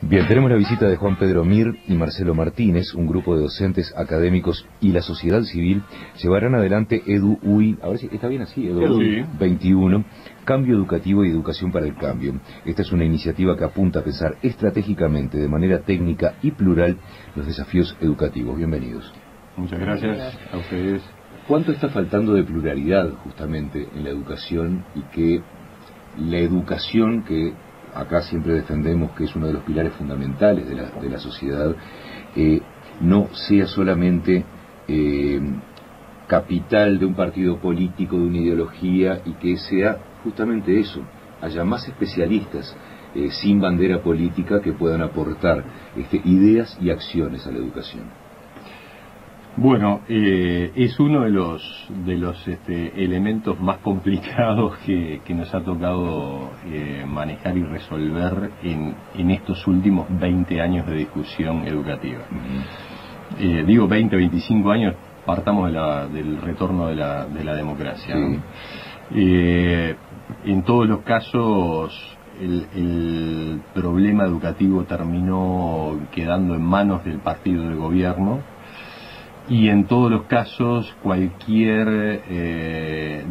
Bien, tenemos la visita de Juan Pedro Mir y Marcelo Martínez, un grupo de docentes académicos y la sociedad civil llevarán adelante EduUI, a ver si está bien así, EduUI 21, Cambio Educativo y Educación para el Cambio. Esta es una iniciativa que apunta a pensar estratégicamente, de manera técnica y plural, los desafíos educativos. Bienvenidos. Muchas gracias a ustedes. ¿Cuánto está faltando de pluralidad justamente en la educación y que la educación que acá siempre defendemos que es uno de los pilares fundamentales de la sociedad, no sea solamente capital de un partido político, de una ideología, y que sea justamente eso, haya más especialistas sin bandera política que puedan aportar ideas y acciones a la educación? Bueno, es uno de los elementos más complicados que nos ha tocado manejar y resolver en estos últimos 20 años de discusión educativa. Digo 20, 25 años, partamos del retorno de la democracia, ¿no? En todos los casos el problema educativo terminó quedando en manos del partido de gobierno. Y en todos los casos cualquier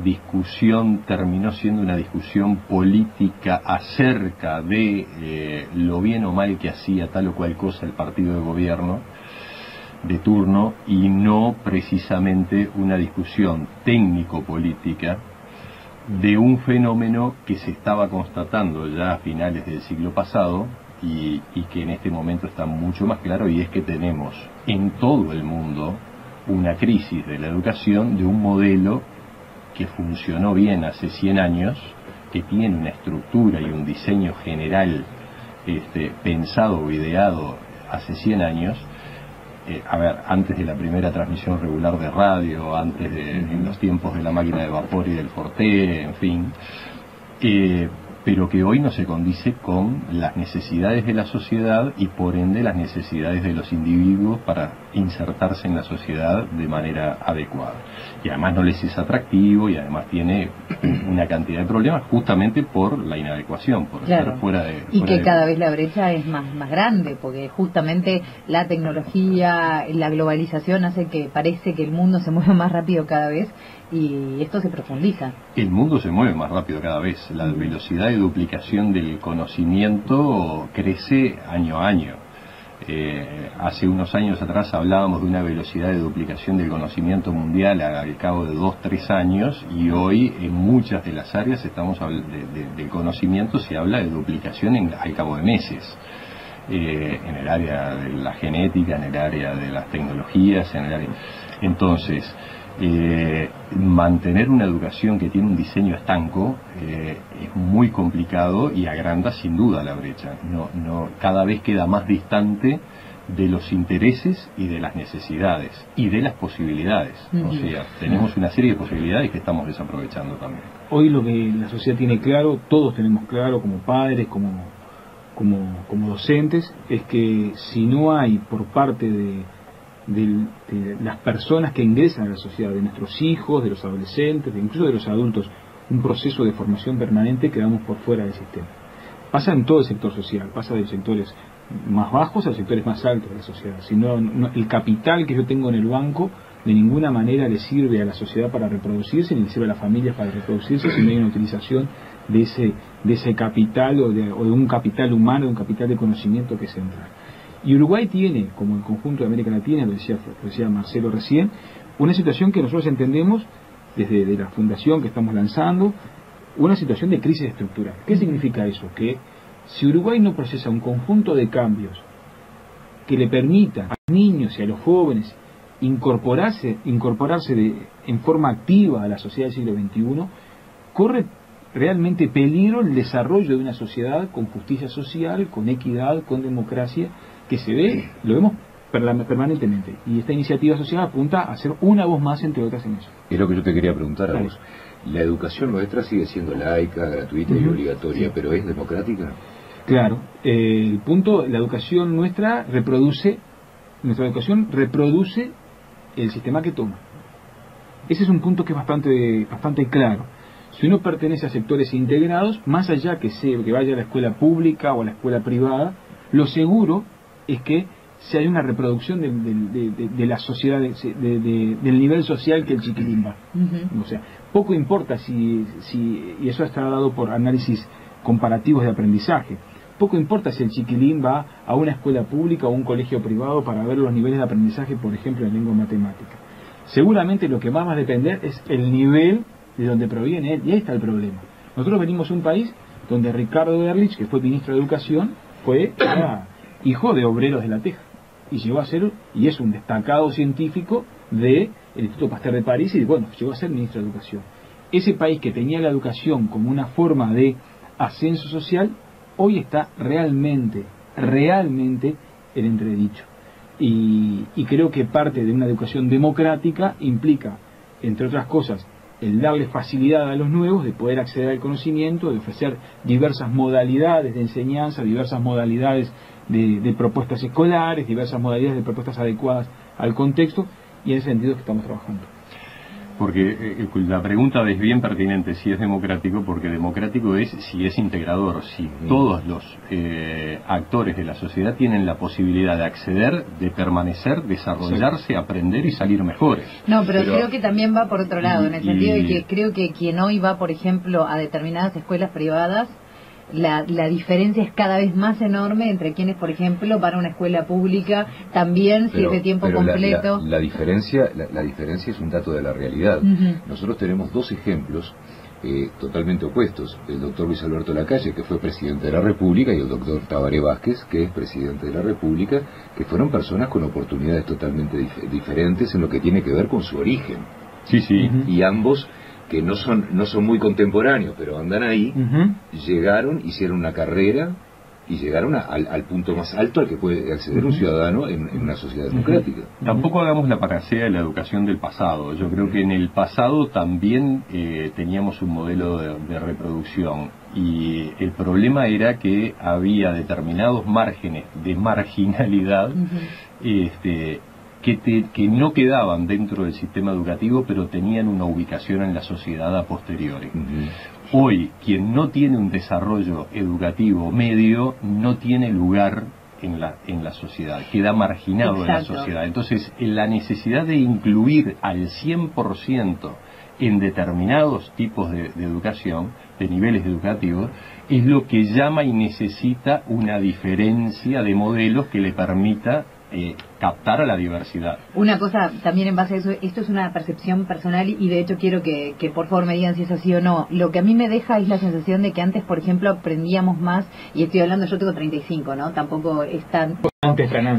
discusión terminó siendo una discusión política acerca de lo bien o mal que hacía tal o cual cosa el partido de gobierno de turno, y no precisamente una discusión técnico-política de un fenómeno que se estaba constatando ya a finales del siglo pasado y que en este momento está mucho más claro, y es que tenemos en todo el mundo una crisis de la educación de un modelo que funcionó bien hace 100 años, que tiene una estructura y un diseño general pensado o ideado hace 100 años, antes de la primera transmisión regular de radio, antes en los tiempos de la máquina de vapor y del Forte, en fin, pero que hoy no se condice con las necesidades de la sociedad y por ende las necesidades de los individuos para insertarse en la sociedad de manera adecuada. Y además no les es atractivo, y además tiene una cantidad de problemas justamente por la inadecuación, por estar fuera de... Y que cada vez la brecha es más grande, porque justamente la tecnología, la globalización hace que parece que el mundo se mueve más rápido cada vez, y esto se profundiza. El mundo se mueve más rápido cada vez. La velocidad de duplicación del conocimiento crece año a año. Hace unos años atrás hablábamos de una velocidad de duplicación del conocimiento mundial al cabo de 2-3 años, y hoy en muchas de las áreas del conocimiento se habla de duplicación al cabo de meses. En el área de la genética, en el área de las tecnologías, entonces mantener una educación que tiene un diseño estanco es muy complicado y agranda sin duda la brecha. Cada vez queda más distante de los intereses y de las necesidades y de las posibilidades. O sea, tenemos una serie de posibilidades que estamos desaprovechando también. Hoy lo que la sociedad tiene claro, todos tenemos claro como padres, como docentes, es que si no hay por parte de las personas que ingresan a la sociedad, de nuestros hijos, de los adolescentes, incluso de los adultos, un proceso de formación permanente, quedamos por fuera del sistema. Pasa en todo el sector social, pasa de sectores más bajos a los sectores más altos de la sociedad. Si no, el capital que yo tengo en el banco de ninguna manera le sirve a la sociedad para reproducirse, ni le sirve a las familias para reproducirse, si no hay una utilización de ese capital o de un capital humano, de un capital de conocimiento que es central. Y Uruguay tiene, como el conjunto de América Latina, lo decía Marcelo recién, una situación que nosotros entendemos desde la fundación que estamos lanzando, una situación de crisis estructural. ¿Qué significa eso? Que si Uruguay no procesa un conjunto de cambios que le permitan a los niños y a los jóvenes incorporarse en forma activa a la sociedad del siglo XXI, corre realmente peligro el desarrollo de una sociedad con justicia social, con equidad, con democracia, que lo vemos permanentemente. Y esta iniciativa social apunta a ser una voz más, entre otras, en eso. Es lo que yo te quería preguntar a vos. La educación nuestra sigue siendo laica, gratuita y obligatoria, pero ¿es democrática? Claro. El punto, la educación nuestra reproduce el sistema que toma. Ese es un punto que es bastante claro. Si uno pertenece a sectores integrados, más allá que vaya a la escuela pública o a la escuela privada, Lo seguro es que si hay una reproducción de la sociedad, del nivel social que el chiquilín va. O sea, poco importa y eso está dado por análisis comparativos de aprendizaje, poco importa si el chiquilín va a una escuela pública o a un colegio privado para ver los niveles de aprendizaje, por ejemplo, en lengua matemática. Seguramente lo que más va a depender es el nivel de donde proviene él, y ahí está el problema. Nosotros venimos de un país donde Ricardo Ehrlich, que fue ministro de Educación, era hijo de obreros de La Teja, y llegó a ser, y es un destacado científico del Instituto Pasteur de París, y bueno, llegó a ser ministro de Educación. Ese país que tenía la educación como una forma de ascenso social, hoy está realmente en entredicho. Y creo que parte de una educación democrática implica, entre otras cosas, el darle facilidad a los nuevos de poder acceder al conocimiento, de ofrecer diversas modalidades de enseñanza, diversas modalidades de propuestas escolares, diversas modalidades de propuestas adecuadas al contexto, y en ese sentido que estamos trabajando. Porque la pregunta es bien pertinente, si es democrático, porque democrático es si es integrador, si todos los actores de la sociedad tienen la posibilidad de acceder, de permanecer, desarrollarse, aprender y salir mejores. No, pero creo que también va por otro lado, en el sentido de que creo que quien hoy va, por ejemplo, a determinadas escuelas privadas, la diferencia es cada vez más enorme entre quienes, por ejemplo, van a una escuela pública también, si es de tiempo completo. La diferencia es un dato de la realidad. Nosotros tenemos dos ejemplos totalmente opuestos: el doctor Luis Alberto Lacalle, que fue presidente de la República, y el doctor Tabaré Vázquez, que es presidente de la República, que fueron personas con oportunidades totalmente diferentes en lo que tiene que ver con su origen. Y ambos, que no son muy contemporáneos, pero andan ahí, llegaron, hicieron una carrera y llegaron al punto más alto al que puede acceder un ciudadano en una sociedad democrática. Tampoco hagamos la panacea de la educación del pasado. Yo creo que en el pasado también teníamos un modelo de reproducción, y el problema era que había determinados márgenes de marginalidad que no quedaban dentro del sistema educativo, pero tenían una ubicación en la sociedad a posteriori. Hoy, quien no tiene un desarrollo educativo medio, no tiene lugar en la sociedad, queda marginado de la sociedad. Entonces, la necesidad de incluir al 100% en determinados tipos de educación, de niveles educativos, es lo que llama y necesita una diferencia de modelos que le permita captar a la diversidad. Una cosa también en base a eso, esto es una percepción personal, y de hecho quiero que por favor me digan si es así o no. Lo que a mí me deja es la sensación de que antes, por ejemplo, aprendíamos más, y estoy hablando, yo tengo 35, ¿no? Tampoco es tan...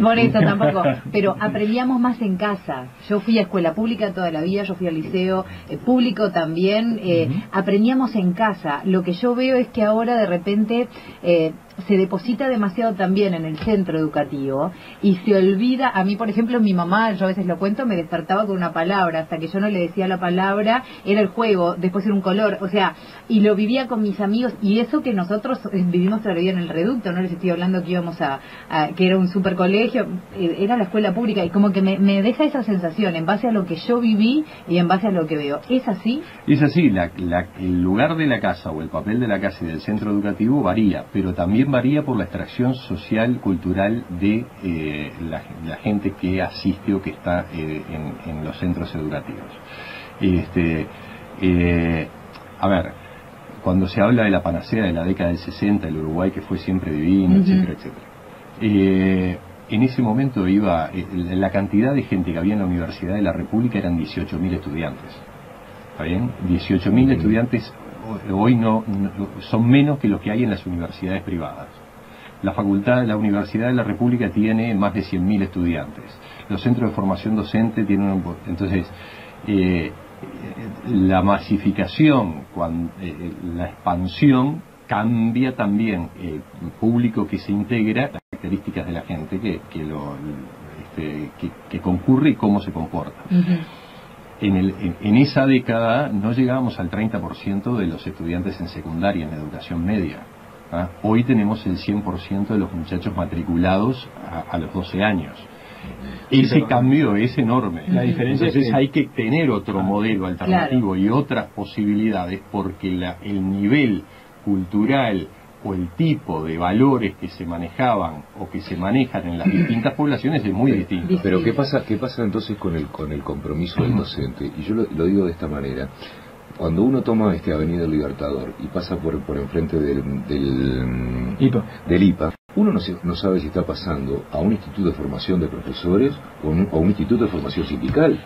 Por eso tampoco, pero aprendíamos más en casa. Yo fui a escuela pública toda la vida, yo fui al liceo público también, aprendíamos en casa. Lo que yo veo es que ahora de repente se deposita demasiado también en el centro educativo y se olvida. A mí, por ejemplo, mi mamá, yo a veces lo cuento, me despertaba con una palabra, hasta que yo no le decía la palabra, era el juego, después era un color, o sea, y lo vivía con mis amigos, y eso que nosotros vivimos todavía en el reducto, no les estoy hablando que íbamos que era un super colegio, era la escuela pública, y como que me deja esa sensación en base a lo que yo viví y en base a lo que veo. ¿Es así? Es así. El lugar de la casa o el papel de la casa y del centro educativo varía, pero también varía por la extracción social, cultural de la gente que asiste o que está en los centros educativos. A ver, cuando se habla de la panacea de la década del 60, el Uruguay que fue siempre divino, etcétera, etcétera. En ese momento la cantidad de gente que había en la Universidad de la República eran 18.000 estudiantes. ¿Está bien? 18.000 estudiantes hoy son menos que los que hay en las universidades privadas. La Universidad de la República tiene más de 100.000 estudiantes. Los centros de formación docente tienen entonces la masificación, la expansión cambia también el público que se integra, las características de la gente que concurre y cómo se comporta. En esa década no llegábamos al 30% de los estudiantes en secundaria, en la educación media. Hoy tenemos el 100% de los muchachos matriculados a los 12 años. Ese cambio es enorme. La diferencia Entonces es hay que tener otro modelo alternativo y otras posibilidades, porque el nivel cultural, o el tipo de valores que se manejaban o que se manejan en las distintas poblaciones es muy distinto. Pero ¿qué pasa entonces con el compromiso del docente? Y yo lo digo de esta manera. Cuando uno toma Avenida del Libertador y pasa por enfrente del IPA, uno no sabe si está pasando a un instituto de formación de profesores o a un instituto de formación sindical.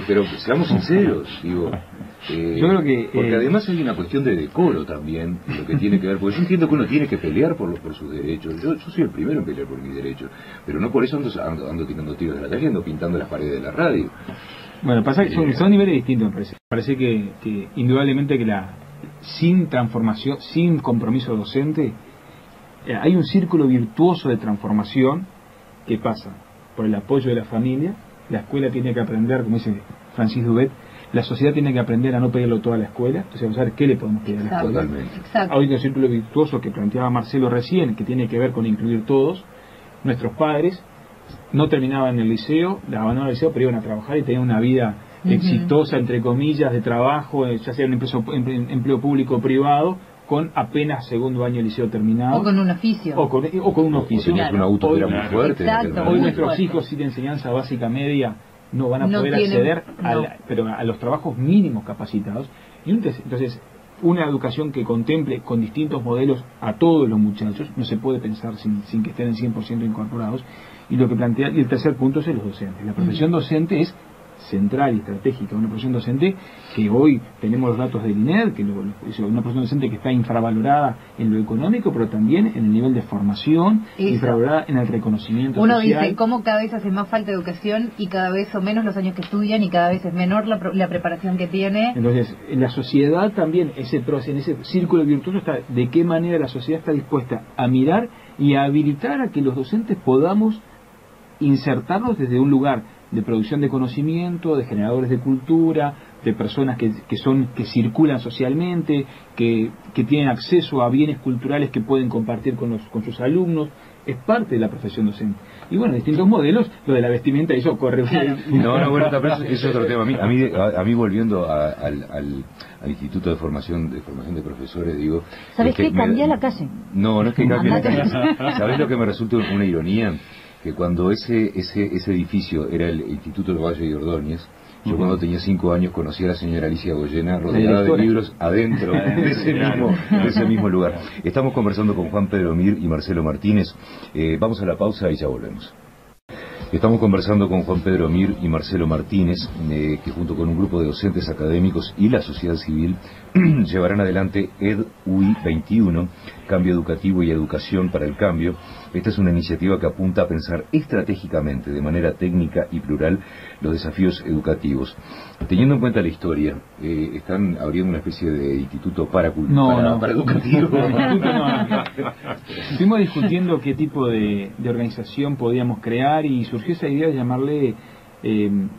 pero seamos sinceros, digo, yo creo que porque además hay una cuestión de decoro también, lo que tiene que ver, porque yo entiendo que uno tiene que pelear por sus derechos. Yo soy el primero en pelear por mis derechos, pero no por eso ando tirando tiros de la calle, ando pintando las paredes de la radio. Bueno, pasa que son niveles distintos, me parece. Parece que indudablemente que sin transformación, sin compromiso docente, hay un círculo virtuoso de transformación que pasa por el apoyo de la familia. La escuela tiene que aprender, como dice Francis Dubet, la sociedad tiene que aprender a no pedirlo todo a la escuela, entonces vamos a ver qué le podemos pedir a la escuela. Exacto. Hay un círculo virtuoso que planteaba Marcelo recién, que tiene que ver con incluir todos. Nuestros padres no terminaban el liceo, abandonaban el liceo, pero iban a trabajar y tenían una vida exitosa, entre comillas, de trabajo, ya sea en empleo público o privado, con apenas segundo año de liceo terminado. O con un oficio. O con un oficio. Claro. Un auto que era muy fuerte. Exacto, Hoy nuestros hijos sin enseñanza básica media no van a poder acceder pero a los trabajos mínimos capacitados. Y entonces, una educación que contemple con distintos modelos a todos los muchachos no se puede pensar sin que estén en 100% incorporados. Y lo que plantea, y el tercer punto es los docentes. La profesión docente es central y estratégica, una profesión docente que hoy tenemos los datos del INED, que es una profesión docente que está infravalorada en lo económico, pero también en el nivel de formación, infravalorada en el reconocimiento Uno social. dice cómo cada vez hace más falta educación y cada vez son menos los años que estudian y cada vez es menor la preparación que tiene. Entonces, en la sociedad también, en ese círculo virtuoso está de qué manera la sociedad está dispuesta a mirar y a habilitar a que los docentes podamos insertarlos desde un lugar de producción de conocimiento, de generadores de cultura, de personas que circulan socialmente, que tienen acceso a bienes culturales que pueden compartir con sus alumnos. Es parte de la profesión docente. Y bueno, distintos modelos, lo de la vestimenta, eso corre. No, bueno, pero eso es otro tema. A mí volviendo al Instituto de Formación de Profesores, digo... ¿Sabes qué? Cambia la calle. No es que cambie la calle. ¿Sabés lo que me resulta una ironía? Que cuando ese edificio era el Instituto del Valle de Ordóñez, yo cuando tenía 5 años conocí a la señora Alicia Goyena rodeada de libros adentro de ese mismo lugar. Estamos conversando con Juan Pedro Mir y Marcelo Martínez. Vamos a la pausa y ya volvemos. Estamos conversando con Juan Pedro Mir y Marcelo Martínez, que junto con un grupo de docentes académicos y la sociedad civil llevarán adelante EDUI 21, Cambio Educativo y Educación para el Cambio. Esta es una iniciativa que apunta a pensar estratégicamente, de manera técnica y plural, los desafíos educativos. Teniendo en cuenta la historia, están abriendo una especie de instituto para educativo. Estuvimos discutiendo qué tipo de organización podíamos crear y surgió esa idea de llamarle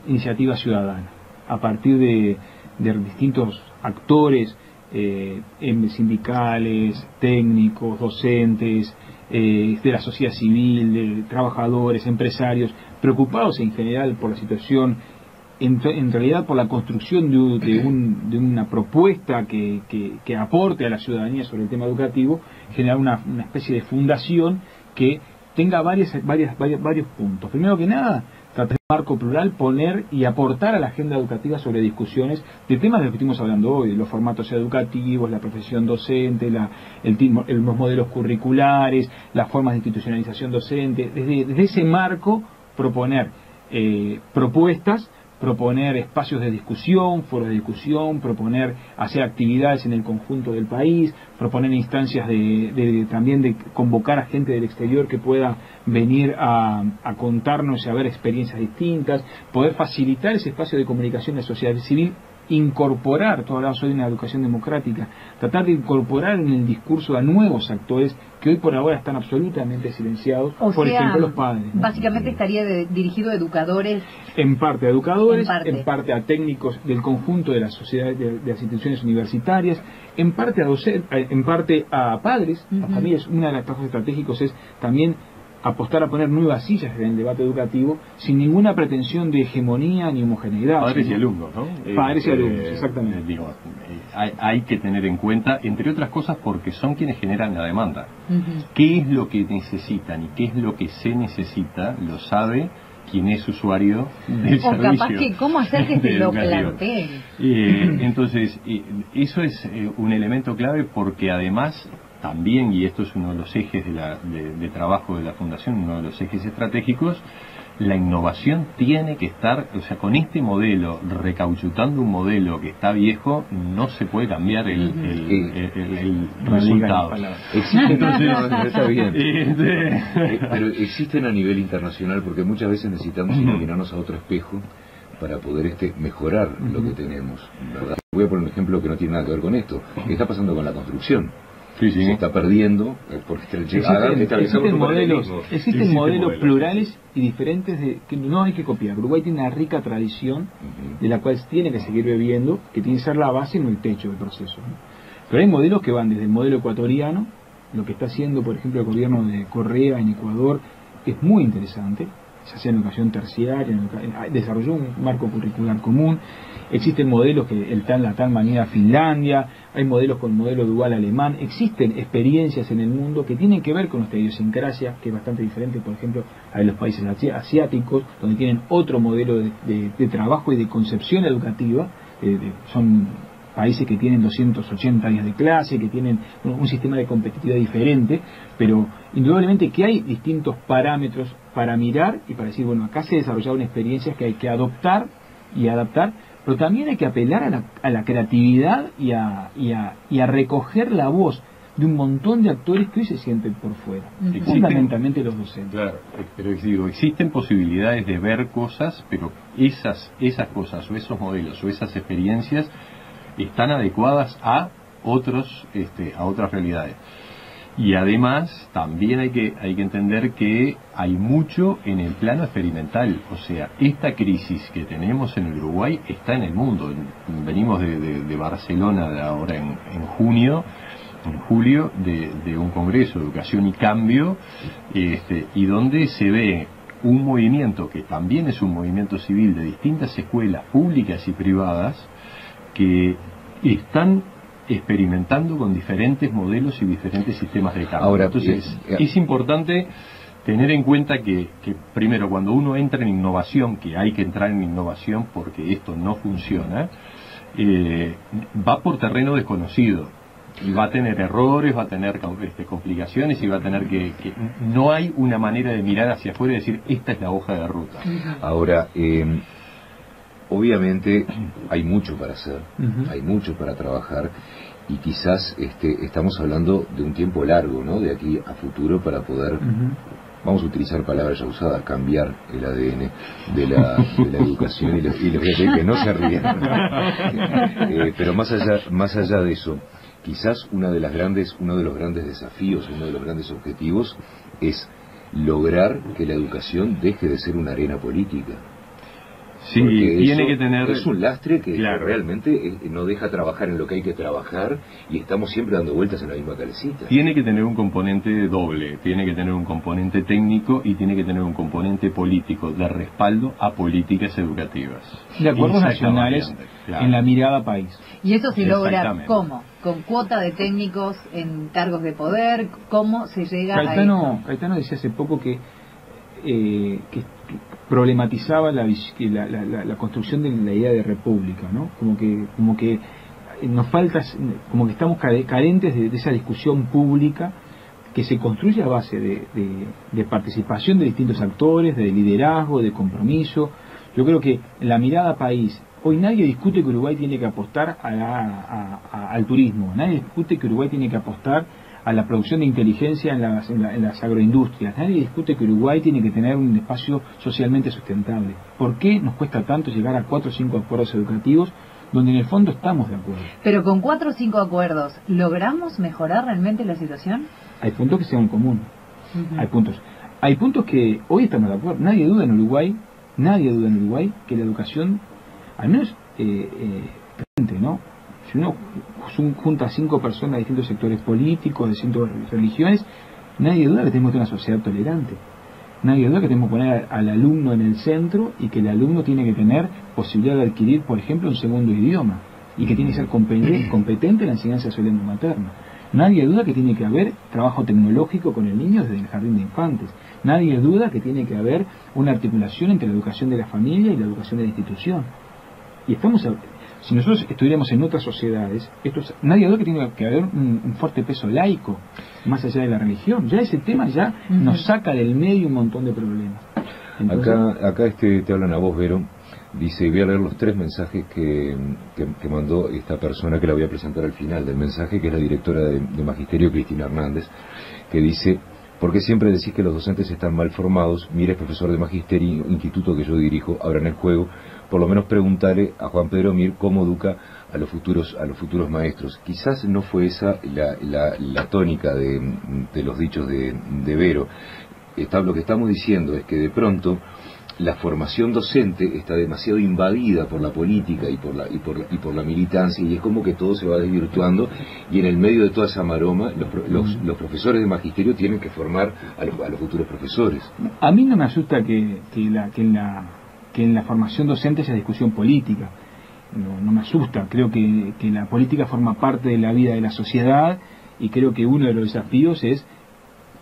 iniciativa ciudadana, a partir de distintos actores sindicales, técnicos, docentes, de la sociedad civil, de trabajadores, empresarios, preocupados en general por la situación, en realidad por la construcción de una propuesta que aporte a la ciudadanía sobre el tema educativo, generar una especie de fundación que tenga varios puntos. Primero que nada, tratar de marco plural, poner y aportar a la agenda educativa sobre discusiones de temas de los que estuvimos hablando hoy, los formatos educativos, la profesión docente, los modelos curriculares, las formas de institucionalización docente. Desde ese marco proponer propuestas, proponer espacios de discusión, foros de discusión, proponer hacer actividades en el conjunto del país, proponer instancias también de convocar a gente del exterior que pueda venir a contarnos y a ver experiencias distintas, poder facilitar ese espacio de comunicación de la sociedad civil, incorporar, tú hablabas hoy de una educación democrática, tratar de incorporar en el discurso a nuevos actores que hoy por ahora están absolutamente silenciados, por ejemplo los padres, ¿no? Básicamente estaría dirigido a educadores. En parte a educadores, en parte a técnicos del conjunto de la sociedad, de las instituciones universitarias, en parte a docentes, en parte a padres, a familias. Una de las trabajos estratégicos es también apostar a poner nuevas sillas en el debate educativo sin ninguna pretensión de hegemonía ni homogeneidad. Padres y alumnos, ¿no? Padres y alumnos, exactamente. Hay que tener en cuenta, entre otras cosas, porque son quienes generan la demanda. ¿Qué es lo que necesitan y qué es lo que se necesita? Lo sabe quien es usuario del servicio. O capaz que cómo hacer que se lo planteen. Entonces, eso es un elemento clave, porque además también, y esto es uno de los ejes de trabajo de la Fundación, uno de los ejes estratégicos, la innovación tiene que estar, o sea, con este modelo, recauchutando un modelo que está viejo, no se puede cambiar el resultado. Está bien. Pero existen a nivel internacional, porque muchas veces necesitamos imaginarnos a otro espejo para poder mejorar lo que tenemos, ¿verdad? Voy a poner un ejemplo que no tiene nada que ver con esto. ¿Qué está pasando con la construcción? Sí. Se está perdiendo porque existen modelos plurales y diferentes que no hay que copiar. Uruguay tiene una rica tradición de la cual tiene que seguir bebiendo, que tiene que ser la base y no el techo del proceso, ¿no? Pero hay modelos que van desde el modelo ecuatoriano, lo que está haciendo por ejemplo el gobierno de Correa en Ecuador es muy interesante, se hacía en educación terciaria, desarrolló un marco curricular común. Existen modelos que la tal manera Finlandia, hay modelos con el modelo dual alemán, existen experiencias en el mundo que tienen que ver con nuestra idiosincrasia, que es bastante diferente, por ejemplo, a los países asiáticos, donde tienen otro modelo de trabajo y de concepción educativa, son países que tienen 280 días de clase, que tienen un sistema de competitividad diferente, pero indudablemente que hay distintos parámetros para mirar y para decir, bueno, acá se desarrollaron experiencias que hay que adoptar y adaptar, pero también hay que apelar a la creatividad y a recoger la voz de un montón de actores que hoy se sienten por fuera, fundamentalmente los docentes. Claro, pero digo, existen posibilidades de ver cosas, pero esas cosas o esos modelos o esas experiencias están adecuadas a otras realidades. Y además también hay que entender que hay mucho en el plano experimental, o sea, esta crisis que tenemos en Uruguay está en el mundo. Venimos de Barcelona ahora en julio de un congreso de educación y cambio, y donde se ve un movimiento que también es un movimiento civil de distintas escuelas públicas y privadas que están experimentando con diferentes modelos y diferentes sistemas de cambio. Ahora, entonces, es importante tener en cuenta que primero, cuando uno entra en innovación, que hay que entrar en innovación porque esto no funciona, va por terreno desconocido y va a tener errores, va a tener complicaciones y va a tener que no hay una manera de mirar hacia afuera y decir esta es la hoja de ruta. Ahora, obviamente hay mucho para hacer, hay mucho para trabajar, y quizás estamos hablando de un tiempo largo, ¿no? De aquí a futuro, para poder, vamos a utilizar palabras ya usadas, cambiar el ADN de la educación, y les voy a decir que no se ríen. Pero más allá de eso, quizás uno de los grandes desafíos, uno de los grandes objetivos es lograr que la educación deje de ser una arena política. Sí, tiene que tener... Es un lastre que realmente no deja trabajar en lo que hay que trabajar, y estamos siempre dando vueltas en la misma calecita. Tiene que tener un componente doble, tiene que tener un componente técnico y tiene que tener un componente político de respaldo a políticas educativas. De acuerdos nacionales en la mirada país. Y eso se logra ¿cómo? Con cuota de técnicos en cargos de poder, ¿cómo se llega a eso? Caetano decía hace poco que problematizaba la construcción de la idea de república, ¿no? Como que nos falta, como que estamos carentes de esa discusión pública que se construye a base de participación de distintos actores, de liderazgo, de compromiso. Yo creo que la mirada país, hoy nadie discute que Uruguay tiene que apostar al turismo, nadie discute que Uruguay tiene que apostar a la producción de inteligencia en las agroindustrias. Nadie discute que Uruguay tiene que tener un espacio socialmente sustentable. ¿Por qué nos cuesta tanto llegar a 4 o 5 acuerdos educativos donde en el fondo estamos de acuerdo? Pero con 4 o 5 acuerdos, ¿logramos mejorar realmente la situación? Hay puntos que sean en común. Hay puntos que hoy estamos de acuerdo. Nadie duda en Uruguay que la educación, al menos ¿no? Si uno junta a 5 personas de distintos sectores políticos, de distintas religiones, Nadie duda que tenemos que tener una sociedad tolerante. Nadie duda que tenemos que poner al alumno en el centro y que el alumno tiene que tener posibilidad de adquirir, por ejemplo, un segundo idioma y que tiene que ser competente en la enseñanza de su lengua materna. Nadie duda que tiene que haber trabajo tecnológico con el niño desde el jardín de infantes. Nadie duda que tiene que haber una articulación entre la educación de la familia y la educación de la institución. Y si nosotros estuviéramos en otras sociedades, nadie duda que tiene que haber un fuerte peso laico, más allá de la religión. Ya ese tema ya nos saca del medio un montón de problemas. Entonces, acá te hablan a vos, Vero. Dice, voy a leer los 3 mensajes que mandó esta persona, que la voy a presentar al final del mensaje, que es la directora de Magisterio, Cristina Hernández, que dice: ¿por qué siempre decís que los docentes están mal formados? Mire, profesor de Magisterio, instituto que yo dirijo, abran el juego. Por lo menos preguntarle a Juan Pedro Mir cómo educa a los futuros maestros. Quizás no fue esa la tónica de los dichos de Vero. Lo que estamos diciendo es que de pronto la formación docente está demasiado invadida por la política y por la militancia, y es como que todo se va desvirtuando, y en el medio de toda esa maroma los profesores de magisterio tienen que formar a los futuros profesores. A mí no me asusta que en la formación docente haya discusión política. No me asusta. Creo que la política forma parte de la vida de la sociedad, y creo que uno de los desafíos es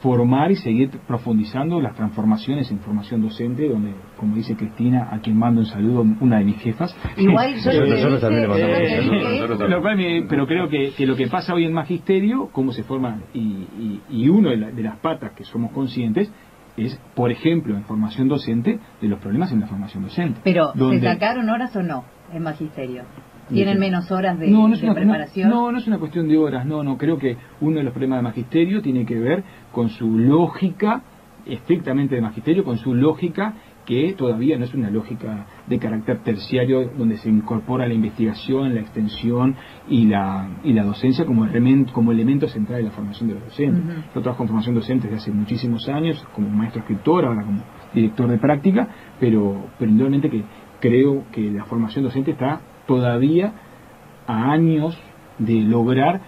formar y seguir profundizando las transformaciones en formación docente, donde, como dice Cristina, a quien mando un saludo, una de mis jefas. Igual nosotros también le mandamos pero creo que lo que pasa hoy en magisterio, cómo se forma, y uno de las patas que somos conscientes es, por ejemplo, en formación docente, de los problemas en la formación docente. Pero, ¿se sacaron horas o no en magisterio? ¿Tienen menos horas de preparación? No es una cuestión de horas, no. Creo que uno de los problemas de magisterio tiene que ver con su lógica, estrictamente de magisterio, con su lógica que todavía no es una lógica de carácter terciario, donde se incorpora la investigación, la extensión y la docencia como elemento central de la formación de los docentes. Yo trabajo en formación docente desde hace muchísimos años, como maestro escritor, ahora como director de práctica, pero indudablemente que creo que la formación docente está todavía a años de lograr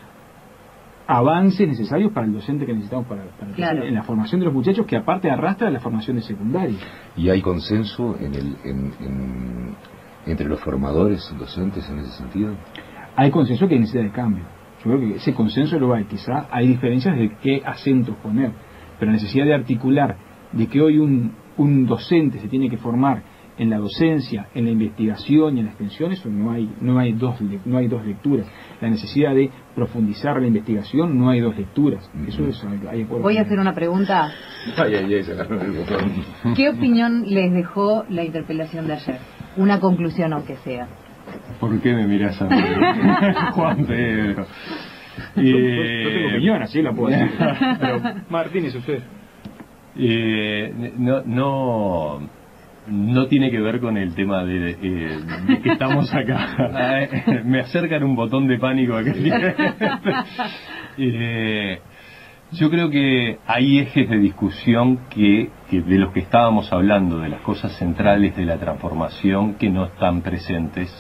avances necesarios para el docente que necesitamos para claro, en la formación de los muchachos, que aparte arrastra la formación de secundaria. ¿Y hay consenso entre los formadores docentes en ese sentido? Hay consenso que hay necesidad de cambio. Yo creo que ese consenso lo hay. Quizá hay diferencias de qué acentos poner, pero la necesidad de articular de que hoy un docente se tiene que formar en la docencia, en la investigación y en la extensión, eso no hay dos lecturas. La necesidad de profundizar la investigación, no hay dos lecturas. Eso hay acuerdo. Voy a hacer una pregunta. ¿Qué opinión les dejó la interpelación de ayer? Una conclusión, aunque sea. ¿Por qué me mirás a mí, Juan Pedro? No tengo opinión, así la puedo decir. Pero Martínez, usted. No tiene que ver con el tema de que estamos acá. Me acercan un botón de pánico acá. Yo creo que hay ejes de discusión que de los que estábamos hablando, de las cosas centrales de la transformación, que no están presentes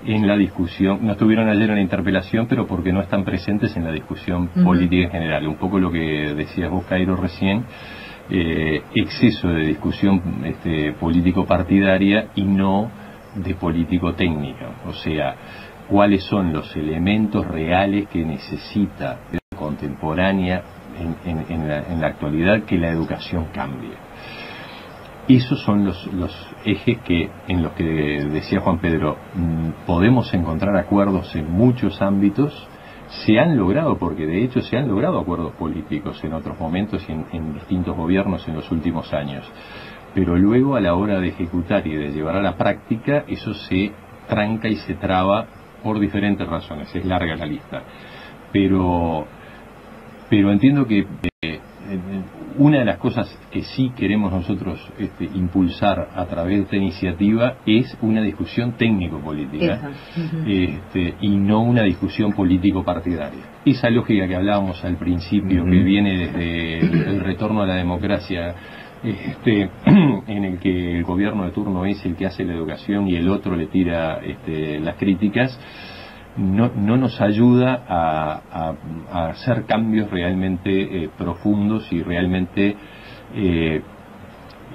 en la discusión. No estuvieron ayer en la interpelación, pero porque no están presentes en la discusión política en general. Un poco lo que decías vos, Cairo, recién. Exceso de discusión político-partidaria y no de político-técnica. O sea, cuáles son los elementos reales que necesita la contemporánea en la actualidad que la educación cambie. Esos son los ejes en los que, decía Juan Pedro, podemos encontrar acuerdos en muchos ámbitos. Se han logrado, porque de hecho se han logrado acuerdos políticos en otros momentos y en distintos gobiernos en los últimos años, pero luego a la hora de ejecutar y de llevar a la práctica, eso se tranca y se traba por diferentes razones. Es larga la lista, pero entiendo que una de las cosas que sí queremos nosotros impulsar a través de esta iniciativa es una discusión técnico-política, y no una discusión político-partidaria. Esa lógica que hablábamos al principio, que viene desde el retorno a la democracia, en el que el gobierno de turno es el que hace la educación y el otro le tira las críticas, no nos ayuda a hacer cambios realmente profundos y realmente,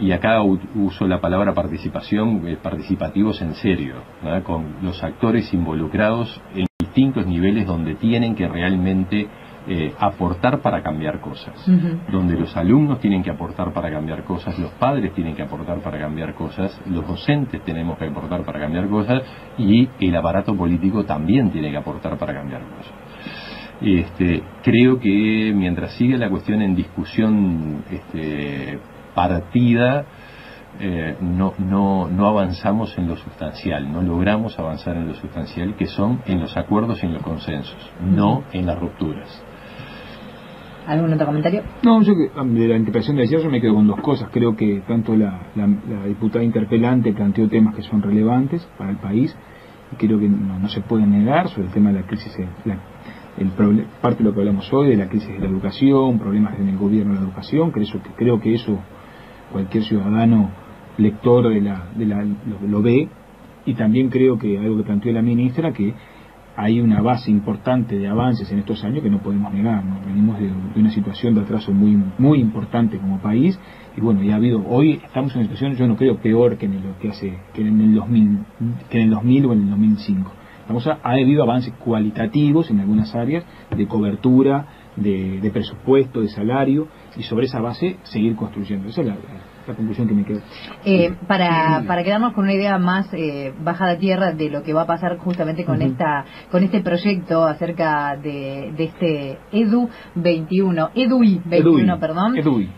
y acá uso la palabra participación, participativos en serio, ¿no? Con los actores involucrados en distintos niveles donde tienen que realmente aportar para cambiar cosas, donde los alumnos tienen que aportar para cambiar cosas, los padres tienen que aportar para cambiar cosas, los docentes tenemos que aportar para cambiar cosas y el aparato político también tiene que aportar para cambiar cosas. Creo que mientras sigue la cuestión en discusión partida, no avanzamos en lo sustancial, no logramos avanzar en lo sustancial, que son en los acuerdos y en los consensos, no en las rupturas. ¿Algún otro comentario? No, yo de la interpelación de ayer yo me quedo con dos cosas. Creo que tanto la diputada interpelante planteó temas que son relevantes para el país y creo que no se pueden negar sobre el tema de la crisis, parte de lo que hablamos hoy, de la crisis de la educación, problemas en el gobierno de la educación. Creo que eso cualquier ciudadano lector lo ve, y también creo que algo que planteó la ministra, que hay una base importante de avances en estos años que no podemos negar, ¿no? Venimos de una situación de atraso muy muy importante como país, y bueno, ya hoy estamos en una situación, yo no creo peor que en el 2000 o en el 2005. Ha habido avances cualitativos en algunas áreas de cobertura, de presupuesto, de salario, y sobre esa base seguir construyendo. Esa es la conclusión que me quedo. Para quedarnos con una idea más bajada a tierra de lo que va a pasar justamente con este proyecto acerca de este EDUI 21, perdón. EDUI.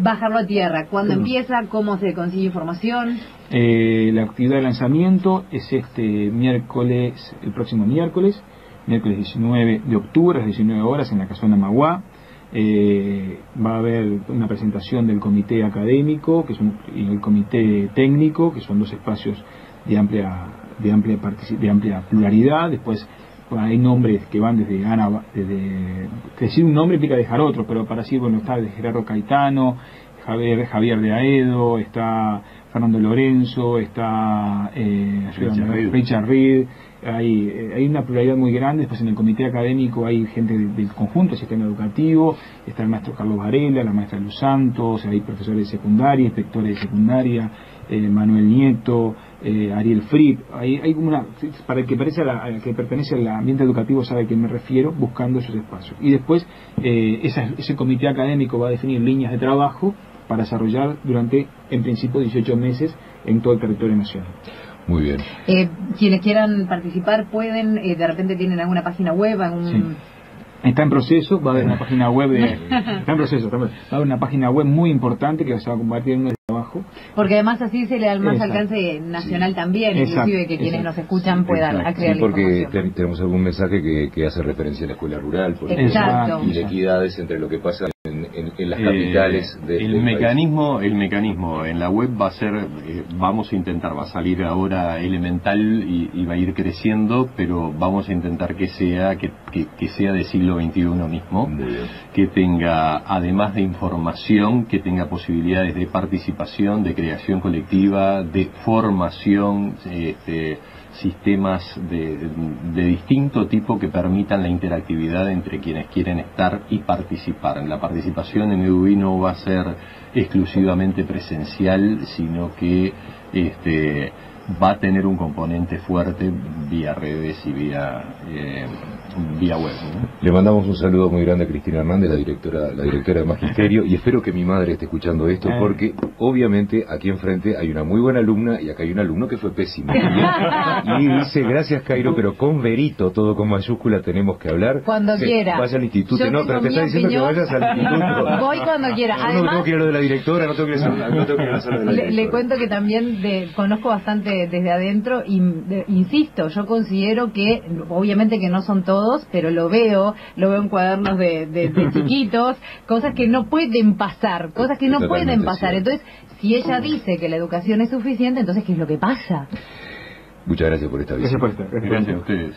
Bajarlo a tierra, ¿cuándo empieza? ¿Cómo se consigue información? La actividad de lanzamiento es el próximo miércoles 19 de octubre a las 19 horas en la Casona Maguá. Va a haber una presentación del comité académico y el comité técnico, que son dos espacios de amplia pluralidad. Después hay nombres que van desde decir un nombre implica dejar otro, pero para decir, bueno, está de Gerardo Caetano, Javier de Aedo, está Fernando Lorenzo, está Richard Reed. Hay una pluralidad muy grande. Después en el comité académico hay gente del conjunto del sistema educativo, está el maestro Carlos Varela, la maestra Luz Santos, hay profesores de secundaria, inspectores de secundaria, Manuel Nieto, Ariel Fripp. Hay como para el que que pertenece al ambiente educativo sabe a qué me refiero, buscando esos espacios. Y después ese comité académico va a definir líneas de trabajo para desarrollar durante, en principio, 18 meses en todo el territorio nacional. Muy bien. Quienes quieran participar pueden, de repente tienen alguna página web, Sí. Está en proceso, va a haber una página web va a haber una página web muy importante que se va a convertir en un trabajo. Porque además así se le da más alcance nacional también, inclusive que quienes nos escuchan puedan acceder a la información. Porque tenemos algún mensaje que hace referencia a la escuela rural, por ejemplo, y de equidades entre lo que pasa en las capitales el mecanismo en la web va a ser, vamos a intentar, va a salir ahora elemental y va a ir creciendo, pero vamos a intentar que sea del siglo XXI mismo, que tenga, además de información, que tenga posibilidades de participación, de creación colectiva, de formación, sistemas de distinto tipo que permitan la interactividad entre quienes quieren estar y participar. La participación en EDUI no va a ser exclusivamente presencial, sino que va a tener un componente fuerte vía redes y vía web, ¿no? Le mandamos un saludo muy grande a Cristina Hernández, la directora de Magisterio, y espero que mi madre esté escuchando esto, porque obviamente aquí enfrente hay una muy buena alumna y acá hay un alumno que fue pésimo. Y dice, gracias Cairo, pero con verito, todo con mayúscula, tenemos que hablar. Cuando quiera. Vaya al instituto. No, pero te está diciendo que vayas al instituto. Voy cuando quiera. Además, no tengo que ir a lo de la directora, no tengo que ir a la sala de la directora. Le cuento que también conozco bastante desde adentro y insisto, yo considero que obviamente que no son todos, pero lo veo en cuadernos de chiquitos, cosas que no pueden pasar, Entonces, si ella dice que la educación es suficiente, entonces ¿qué es lo que pasa? Muchas gracias por esta visita. Gracias a ustedes.